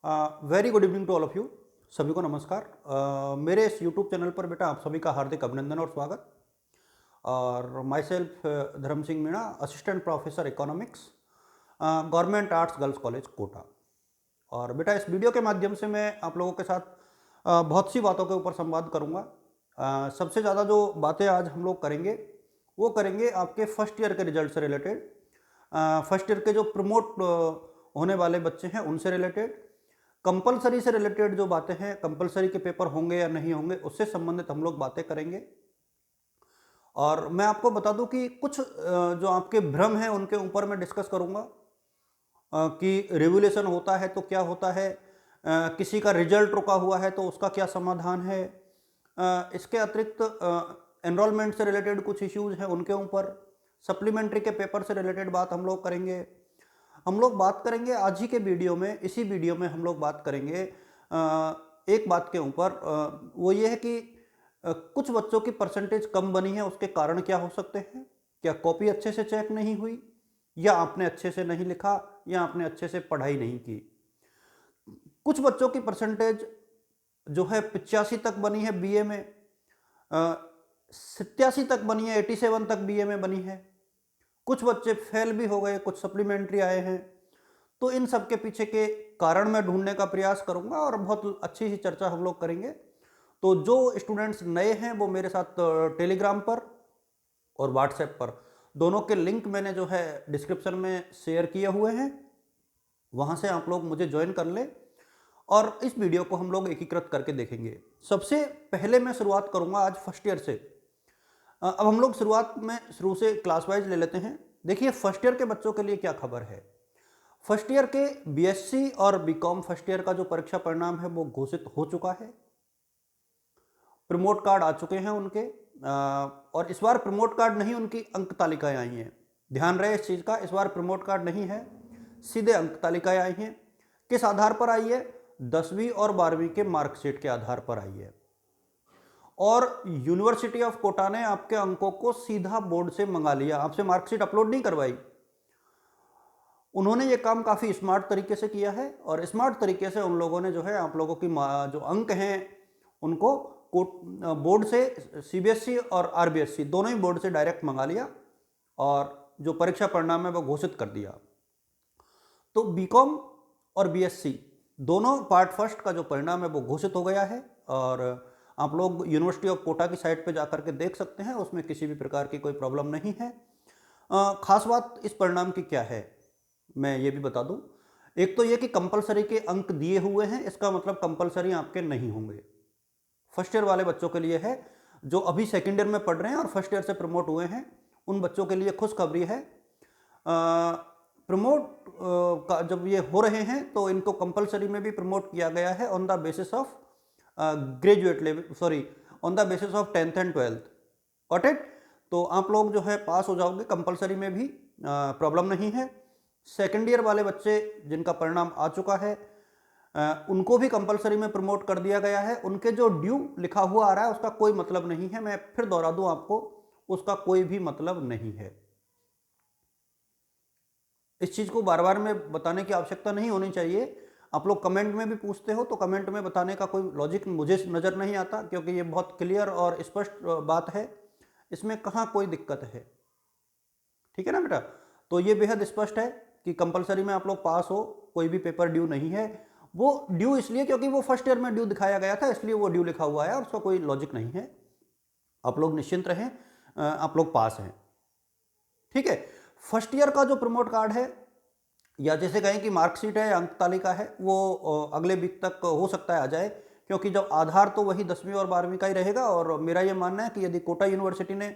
Very good evening to all of you. सभी को नमस्कार। मेरे इस यूट्यूब चैनल पर बेटा आप सभी का हार्दिक अभिनंदन और स्वागत। और myself Dharm Singh Meena, assistant professor economics, government arts girls college Kota. और बेटा इस वीडियो के माध्यम से मैं आप लोगों के साथ बहुत सी बातों के ऊपर संवाद करूंगा। सबसे ज़्यादा जो बातें आज हम लोग करेंगे वो करेंगे आपके फर्स्ट ईयर के रिजल्ट से रिलेटेड, फर्स्ट ईयर के जो प्रमोट होने वाले बच्चे हैं उनसे रिलेटेड, कंपलसरी से रिलेटेड जो बातें हैं, कंपलसरी के पेपर होंगे या नहीं होंगे उससे संबंधित हम लोग बातें करेंगे। और मैं आपको बता दूं कि कुछ जो आपके भ्रम हैं उनके ऊपर मैं डिस्कस करूंगा कि रिवोल्यूशन होता है तो क्या होता है, किसी का रिजल्ट रुका हुआ है तो उसका क्या समाधान है। इसके अतिरिक्त एनरोलमेंट से रिलेटेड कुछ इश्यूज हैं उनके ऊपर, सप्लीमेंट्री के पेपर से रिलेटेड बात हम लोग करेंगे। हम लोग बात करेंगे आज ही के वीडियो में, इसी वीडियो में हम लोग बात करेंगे एक बात के ऊपर, वो ये है कि कुछ बच्चों की परसेंटेज कम बनी है, उसके कारण क्या हो सकते हैं। क्या कॉपी अच्छे से चेक नहीं हुई, या आपने अच्छे से नहीं लिखा, या आपने अच्छे से पढ़ाई नहीं की। कुछ बच्चों की परसेंटेज जो है 85 तक बनी है बीए में, 87 तक बनी है, 87 तक बीए में बनी है। कुछ बच्चे फेल भी हो गए, कुछ सप्लीमेंट्री आए हैं। तो इन सब के पीछे के कारण मैं ढूंढने का प्रयास करूंगा और बहुत अच्छी सी चर्चा हम लोग करेंगे। तो जो स्टूडेंट्स नए हैं वो मेरे साथ टेलीग्राम पर और व्हाट्सएप पर दोनों के लिंक मैंने जो है डिस्क्रिप्शन में शेयर किए हुए हैं, वहां से आप लोग मुझे ज्वाइन कर लें और इस वीडियो को हम लोग एकीकृत करके देखेंगे। सबसे पहले मैं शुरुआत करूंगा आज फर्स्ट ईयर से। अब हम लोग शुरुआत में शुरू से क्लास वाइज ले लेते हैं। देखिए फर्स्ट ईयर के बच्चों के लिए क्या खबर है। फर्स्ट ईयर के बीएससी और बीकॉम फर्स्ट ईयर का जो परीक्षा परिणाम है वो घोषित हो चुका है। प्रमोट कार्ड आ चुके हैं उनके, और इस बार प्रमोट कार्ड नहीं, उनकी अंक तालिकाएं आई हैं। ध्यान रहे इस चीज का, इस बार प्रमोट कार्ड नहीं है, सीधे अंक तालिकाएं आई हैं। किस आधार पर आई है? 10वीं और 12वीं के मार्कशीट के आधार पर आई है। और यूनिवर्सिटी ऑफ कोटा ने आपके अंकों को सीधा बोर्ड से मंगा लिया, आपसे मार्कशीट अपलोड नहीं करवाई। उन्होंने ये काम काफ़ी स्मार्ट तरीके से किया है और स्मार्ट तरीके से उन लोगों ने जो है आप लोगों की जो अंक हैं उनको बोर्ड से, सीबीएसई और आरबीएसई दोनों ही बोर्ड से डायरेक्ट मंगा लिया और जो परीक्षा परिणाम है वो घोषित कर दिया। तो बीकॉम और बीएससी दोनों पार्ट फर्स्ट का जो परिणाम है वो घोषित हो गया है और आप लोग यूनिवर्सिटी ऑफ कोटा की साइट पे जाकर के देख सकते हैं, उसमें किसी भी प्रकार की कोई प्रॉब्लम नहीं है। खास बात इस परिणाम की क्या है मैं ये भी बता दूं। एक तो ये कि कंपलसरी के अंक दिए हुए हैं, इसका मतलब कंपलसरी आपके नहीं होंगे। फर्स्ट ईयर वाले बच्चों के लिए है, जो अभी सेकेंड ईयर में पढ़ रहे हैं और फर्स्ट ईयर से प्रमोट हुए हैं, उन बच्चों के लिए खुशखबरी है। प्रमोट का जब ये हो रहे हैं तो इनको कंपलसरी में भी प्रमोट किया गया है on the basis of graduate level, sorry on the basis of 10th and 12th। Got it? तो आप लोग जो है पास हो जाओगे, कंपलसरी में भी प्रॉब्लम नहीं है। सेकेंड ईयर वाले बच्चे जिनका परिणाम आ चुका है उनको भी कंपलसरी में प्रमोट कर दिया गया है। उनके जो ड्यू लिखा हुआ आ रहा है उसका कोई मतलब नहीं है, मैं फिर दोहरा दूं आपको, उसका कोई भी मतलब नहीं है। इस चीज को बार बार में बताने की आवश्यकता नहीं होनी चाहिए। आप लोग कमेंट में भी पूछते हो तो कमेंट में बताने का कोई लॉजिक मुझे नजर नहीं आता, क्योंकि ये बहुत क्लियर और स्पष्ट बात है, इसमें कहाँ कोई दिक्कत है। ठीक है ना बेटा? तो ये बेहद स्पष्ट है कि कंपलसरी में आप लोग पास हो, कोई भी पेपर ड्यू नहीं है। वो ड्यू इसलिए क्योंकि वो फर्स्ट ईयर में ड्यू दिखाया गया था, इसलिए वो ड्यू लिखा हुआ है और उसका कोई लॉजिक नहीं है। आप लोग निश्चिंत रहें, आप लोग पास हैं। ठीक है? फर्स्ट ईयर का जो प्रमोट कार्ड है, या जैसे कहें कि मार्कशीट है या अंक तालिका है, वो अगले वीक तक हो सकता है आ जाए, क्योंकि जब आधार तो वही 10वीं और 12वीं का ही रहेगा। और मेरा ये मानना है कि यदि कोटा यूनिवर्सिटी ने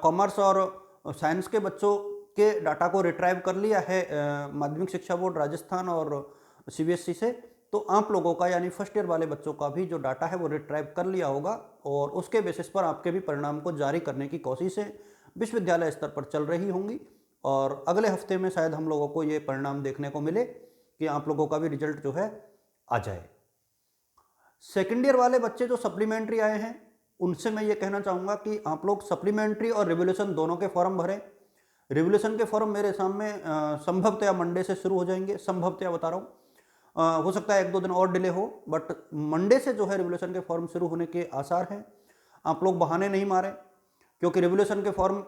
कॉमर्स और साइंस के बच्चों के डाटा को रिट्राइव कर लिया है माध्यमिक शिक्षा बोर्ड राजस्थान और सीबीएसई से, तो आप लोगों का यानी फर्स्ट ईयर वाले बच्चों का भी जो डाटा है वो रिट्राइव कर लिया होगा और उसके बेसिस पर आपके भी परिणाम को जारी करने की कोशिशें विश्वविद्यालय स्तर पर चल रही होंगी। और अगले हफ्ते में शायद हम लोगों को ये परिणाम देखने को मिले कि आप लोगों का भी रिजल्ट जो है आ जाए। सेकेंड ईयर वाले बच्चे जो सप्लीमेंट्री आए हैं उनसे मैं ये कहना चाहूँगा कि आप लोग सप्लीमेंट्री और रिवोल्यूशन दोनों के फॉर्म भरें। रिवोल्यूशन के फॉर्म मेरे सामने संभवतया मंडे से शुरू हो जाएंगे, संभवतया बता रहा हूँ। हो सकता है 1-2 दिन और डिले हो, बट मंडे से जो है रिवोल्यूशन के फॉर्म शुरू होने के आसार हैं। आप लोग बहाने नहीं मारें, क्योंकि रिवोल्यूशन के फॉर्म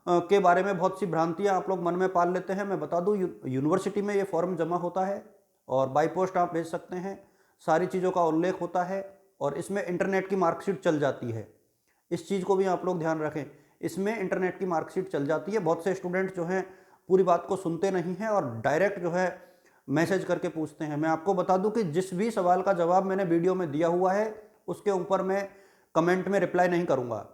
के बारे में बहुत सी भ्रांतियां आप लोग मन में पाल लेते हैं। मैं बता दूं, यूनिवर्सिटी में ये फॉर्म जमा होता है और बाई पोस्ट आप भेज सकते हैं। सारी चीज़ों का उल्लेख होता है और इसमें इंटरनेट की मार्कशीट चल जाती है। इस चीज़ को भी आप लोग ध्यान रखें, इसमें इंटरनेट की मार्कशीट चल जाती है। बहुत से स्टूडेंट जो हैं पूरी बात को सुनते नहीं हैं और डायरेक्ट जो है मैसेज करके पूछते हैं। मैं आपको बता दूं कि जिस भी सवाल का जवाब मैंने वीडियो में दिया हुआ है उसके ऊपर मैं कमेंट में रिप्लाई नहीं करूंगा।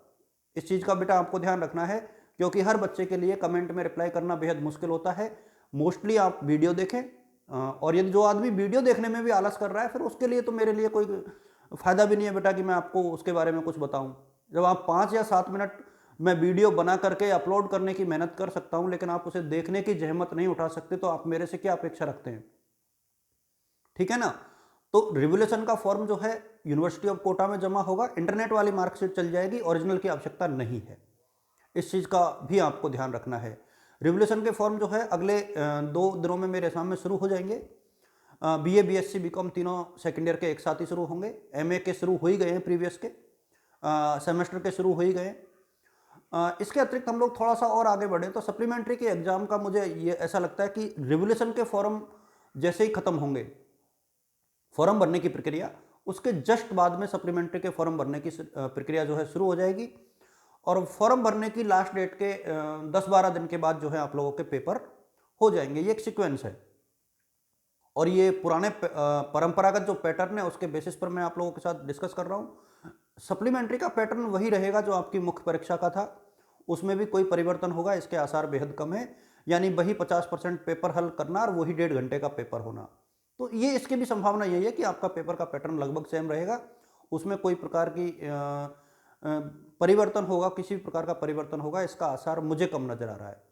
इस चीज़ का बेटा आपको ध्यान रखना है, क्योंकि हर बच्चे के लिए कमेंट में रिप्लाई करना बेहद मुश्किल होता है। मोस्टली आप वीडियो देखें, और यदि जो आदमी वीडियो देखने में भी आलस कर रहा है, फिर उसके लिए तो मेरे लिए कोई फ़ायदा भी नहीं है बेटा कि मैं आपको उसके बारे में कुछ बताऊं। जब आप 5 या 7 मिनट मैं वीडियो बना करके अपलोड करने की मेहनत कर सकता हूं, लेकिन आप उसे देखने की जहमत नहीं उठा सकते, तो आप मेरे से क्या अपेक्षा रखते हैं? ठीक है ना। तो रिवोल्यूशन का फॉर्म जो है यूनिवर्सिटी ऑफ कोटा में जमा होगा, इंटरनेट वाली मार्कशीट चल जाएगी, ओरिजिनल की आवश्यकता नहीं है। इस चीज़ का भी आपको ध्यान रखना है। रिवोल्यूशन के फॉर्म जो है अगले 2 दिनों में मेरे सामने शुरू हो जाएंगे। बीए, बीएससी, बीकॉम तीनों सेकेंड ईयर के एक साथ ही शुरू होंगे। एमए के शुरू हो ही गए हैं, प्रीवियस के सेमेस्टर के शुरू हो ही गए। इसके अतिरिक्त हम लोग थोड़ा सा और आगे बढ़े तो सप्लीमेंट्री के एग्जाम का मुझे ये ऐसा लगता है कि रिवोल्यूशन के फॉर्म जैसे ही खत्म होंगे, फॉर्म भरने की प्रक्रिया, उसके जस्ट बाद में सप्लीमेंट्री के फॉर्म भरने की प्रक्रिया जो है शुरू हो जाएगी। और फॉर्म भरने की लास्ट डेट के 10-12 दिन के बाद जो है आप लोगों के पेपर हो जाएंगे। ये एक सीक्वेंस है और ये पुराने परंपरागत जो पैटर्न है उसके बेसिस पर मैं आप लोगों के साथ डिस्कस कर रहा हूँ। सप्लीमेंट्री का पैटर्न वही रहेगा जो आपकी मुख्य परीक्षा का था, उसमें भी कोई परिवर्तन होगा इसके आसार बेहद कम है। यानी वही 50% पेपर हल करना और वही 1.5 घंटे का पेपर होना। तो ये इसकी भी संभावना यही है कि आपका पेपर का पैटर्न लगभग सेम रहेगा, उसमें कोई प्रकार की परिवर्तन होगा, किसी भी प्रकार का परिवर्तन होगा, इसका आसार मुझे कम नजर आ रहा है।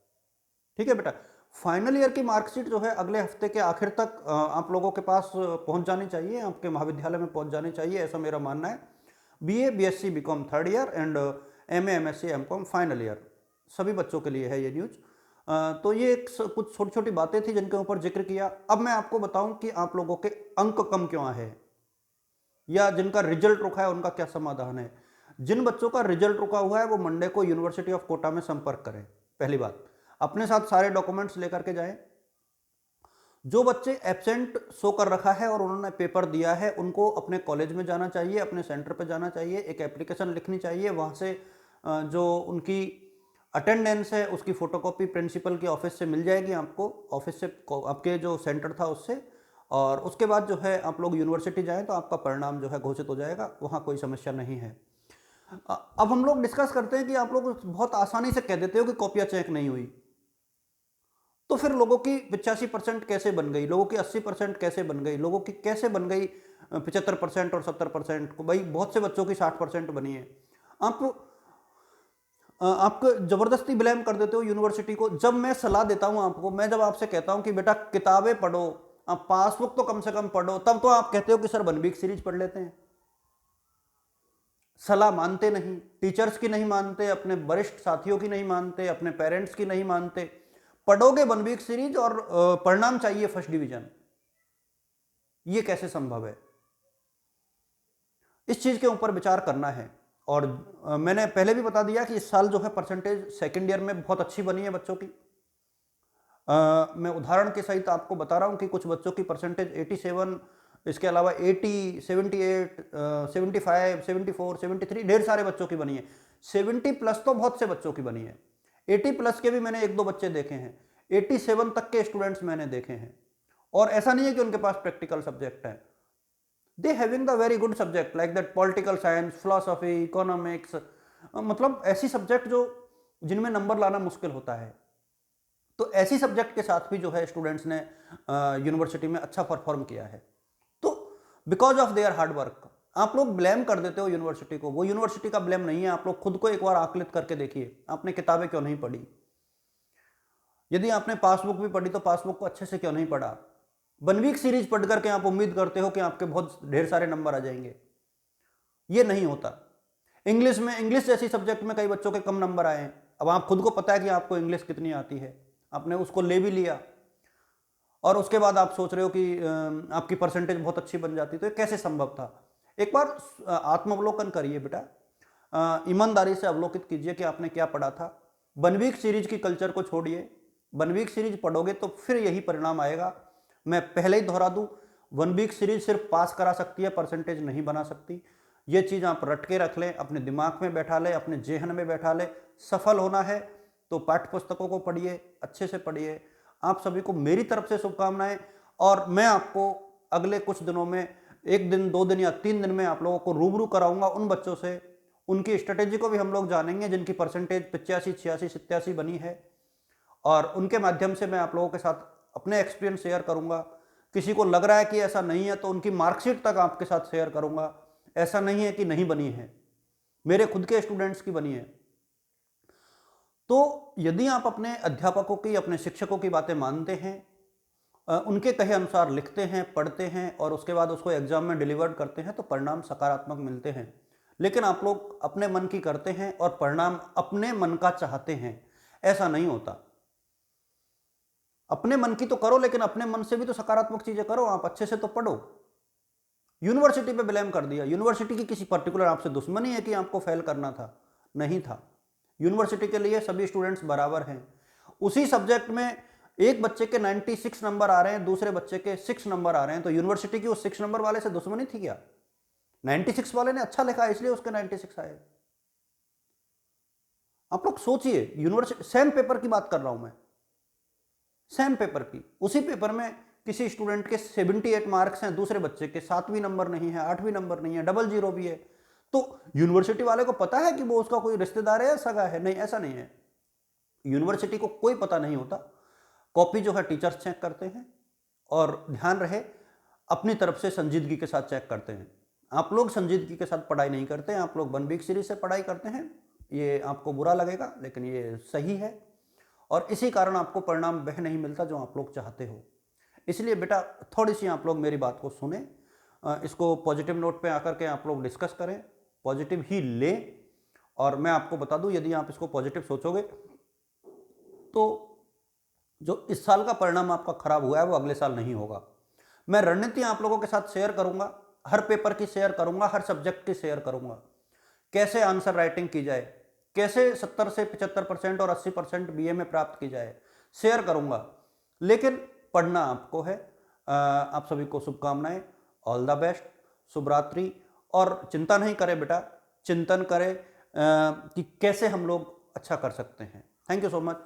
ठीक है बेटा। फाइनल ईयर की मार्कशीट जो है अगले हफ्ते के आखिर तक आप लोगों के पास पहुंच जानी चाहिए, आपके महाविद्यालय में पहुंच जानी चाहिए, ऐसा मेरा मानना है। BA, BSc, BCom third year and MA, MSc, MCom final year, सभी बच्चों के लिए है ये न्यूज। तो ये कुछ छोटी छोटी बातें थी जिनके ऊपर जिक्र किया। अब मैं आपको बताऊं कि आप लोगों के अंक कम क्यों आए या जिनका रिजल्ट रुका है उनका क्या समाधान है। जिन बच्चों का रिजल्ट रुका हुआ है वो मंडे को यूनिवर्सिटी ऑफ कोटा में संपर्क करें। पहली बात, अपने साथ सारे डॉक्यूमेंट्स लेकर के जाएं। जो बच्चे एब्सेंट शो कर रखा है और उन्होंने पेपर दिया है, उनको अपने कॉलेज में जाना चाहिए, अपने सेंटर पे जाना चाहिए, एक एप्लीकेशन लिखनी चाहिए। वहाँ से जो उनकी अटेंडेंस है उसकी फोटोकॉपी प्रिंसिपल के ऑफिस से मिल जाएगी आपको, ऑफिस से आपके जो सेंटर था उससे। और उसके बाद जो है आप लोग यूनिवर्सिटी जाएं तो आपका परिणाम जो है घोषित हो जाएगा, वहाँ कोई समस्या नहीं है। अब हम लोग डिस्कस करते हैं कि आप लोग बहुत आसानी से कह देते हो कि कॉपियाँ चेक नहीं हुई, तो फिर लोगों की 85% कैसे बन गई, लोगों की 80% कैसे बन गई, लोगों की कैसे बन गई 75% और 70% को? भाई बहुत से बच्चों की 60% बनी है। आपको जबरदस्ती ब्लेम कर देते हो यूनिवर्सिटी को। जब मैं सलाह देता हूं आपको, मैं जब आपसे कहता हूं कि बेटा किताबें पढ़ो, आप पासबुक तो कम से कम पढ़ो, तब तो आप कहते हो कि सर वन वीक सीरीज पढ़ लेते हैं। सलाह मानते नहीं, टीचर्स की नहीं मानते, अपने वरिष्ठ साथियों की नहीं मानते, अपने पेरेंट्स की नहीं मानते। पढ़ोगे वन वीक सीरीज और परिणाम चाहिए फर्स्ट डिवीजन, ये कैसे संभव है? इस चीज के ऊपर विचार करना है। और मैंने पहले भी बता दिया कि इस साल जो है परसेंटेज सेकेंड ईयर में बहुत अच्छी बनी है बच्चों की। मैं उदाहरण के सहित आपको बता रहा हूं कि कुछ बच्चों की परसेंटेज 87, इसके अलावा 80, 78, 75, 74, 73, ढेर सारे बच्चों की बनी है। 70 प्लस तो बहुत से बच्चों की बनी है। 80 प्लस के भी मैंने 1-2 बच्चे देखे हैं, 87 तक के स्टूडेंट्स मैंने देखे हैं। और ऐसा नहीं है कि उनके पास प्रैक्टिकल सब्जेक्ट है, they having the very good subject like that political science, philosophy, economics, मतलब ऐसी सब्जेक्ट जो जिनमें नंबर लाना मुश्किल होता है। तो ऐसी सब्जेक्ट के साथ भी जो है स्टूडेंट्स ने यूनिवर्सिटी में अच्छा परफॉर्म किया है। तो because of their hard work. आप लोग ब्लेम कर देते हो यूनिवर्सिटी को, वो यूनिवर्सिटी का ब्लेम नहीं है। आप लोग खुद को एक बार आकलित करके देखिए, आपने किताबें क्यों नहीं पढ़ी? यदि आपने पासबुक भी पढ़ी तो पासबुक को अच्छे से क्यों नहीं पढ़ा? वन वीक सीरीज पढ़ करके आप उम्मीद करते हो कि आपके बहुत ढेर सारे नंबर आ जाएंगे, ये नहीं होता। इंग्लिश में, इंग्लिश जैसी सब्जेक्ट में कई बच्चों के कम नंबर आए। अब आप खुद को पता है कि आपको इंग्लिश कितनी आती है, आपने उसको ले भी लिया, और उसके बाद आप सोच रहे हो कि आपकी परसेंटेज बहुत अच्छी बन जाती, तो ये कैसे संभव था? एक बार आत्मावलोकन करिए बेटा, ईमानदारी से अवलोकित कीजिए कि आपने क्या पढ़ा था। वन वीक सीरीज की कल्चर को छोड़िए, वन वीक सीरीज पढ़ोगे तो फिर यही परिणाम आएगा। मैं पहले ही दोहरा दूं, वन वीक सीरीज सिर्फ पास करा सकती है, परसेंटेज नहीं बना सकती। ये चीज़ आप रट के रख लें, अपने दिमाग में बैठा लें, अपने जेहन में बैठा लें। सफल होना है तो पाठ्य पुस्तकों को पढ़िए, अच्छे से पढ़िए। आप सभी को मेरी तरफ से शुभकामनाएं, और मैं आपको अगले कुछ दिनों में, एक दिन, 2 दिन या 3 दिन में आप लोगों को रूबरू कराऊंगा उन बच्चों से। उनकी स्ट्रेटेजी को भी हम लोग जानेंगे जिनकी परसेंटेज 85, 86, 87 बनी है, और उनके माध्यम से मैं आप लोगों के साथ अपने एक्सपीरियंस शेयर करूंगा। किसी को लग रहा है कि ऐसा नहीं है तो उनकी मार्कशीट तक आपके साथ शेयर करूंगा। ऐसा नहीं है कि नहीं बनी है, मेरे खुद के स्टूडेंट्स की बनी है। तो यदि आप अपने अध्यापकों की, अपने शिक्षकों की बातें मानते हैं, उनके कहे अनुसार लिखते हैं, पढ़ते हैं और उसके बाद उसको एग्जाम में डिलीवर्ड करते हैं, तो परिणाम सकारात्मक मिलते हैं। लेकिन आप लोग अपने मन की करते हैं और परिणाम अपने मन का चाहते हैं, ऐसा नहीं होता। अपने मन की तो करो, लेकिन अपने मन से भी तो सकारात्मक चीजें करो। आप अच्छे से तो पढ़ो। यूनिवर्सिटी पे ब्लेम कर दिया। यूनिवर्सिटी की किसी पर्टिकुलर आपसे दुश्मनी है कि आपको फेल करना था? नहीं था। यूनिवर्सिटी के लिए सभी स्टूडेंट्स बराबर हैं। उसी सब्जेक्ट में एक बच्चे के 96 नंबर आ रहे हैं, दूसरे बच्चे के 6 नंबर आ रहे हैं, तो यूनिवर्सिटी की उस 6 नंबर वाले से दुश्मनी थी क्या? 96 वाले ने अच्छा लिखा इसलिए उसके 96 आए। आप लोग सोचिए, यूनिवर्सिटी, सेम पेपर की बात कर रहा हूं मैं, सेम पेपर की। उसी पेपर में किसी स्टूडेंट के 78 मार्क्स हैं, दूसरे बच्चे के 7वीं नंबर नहीं है, 8वीं नंबर नहीं है, डबल जीरो भी है। तो यूनिवर्सिटी वाले को पता है कि वो उसका कोई रिश्तेदार है या सगा है? नहीं, ऐसा नहीं है। यूनिवर्सिटी को कोई पता नहीं होता। कॉपी जो है टीचर्स चेक करते हैं, और ध्यान रहे अपनी तरफ से संजीदगी के साथ चेक करते हैं। आप लोग संजीदगी के साथ पढ़ाई नहीं करते हैं, आप लोग वन वीक सीरीज से पढ़ाई करते हैं। ये आपको बुरा लगेगा, लेकिन ये सही है, और इसी कारण आपको परिणाम वह नहीं मिलता जो आप लोग चाहते हो। इसलिए बेटा, थोड़ी सी आप लोग मेरी बात को सुने, इसको पॉजिटिव नोट पे आकर के आप लोग डिस्कस करें, पॉजिटिव ही लें। और मैं आपको बता दूं, यदि आप इसको पॉजिटिव सोचोगे तो जो इस साल का परिणाम आपका खराब हुआ है वो अगले साल नहीं होगा। मैं रणनीति आप लोगों के साथ शेयर करूंगा, हर पेपर की शेयर करूंगा, हर सब्जेक्ट की शेयर करूंगा। कैसे आंसर राइटिंग की जाए, कैसे 70 से 75% और 80% बीए में प्राप्त की जाए, शेयर करूंगा। लेकिन पढ़ना आपको है। आप सभी को शुभकामनाएं, ऑल द बेस्ट, शुभ रात्रि। और चिंता नहीं करें बेटा, चिंतन करें कि कैसे हम लोग अच्छा कर सकते हैं। Thank you so much.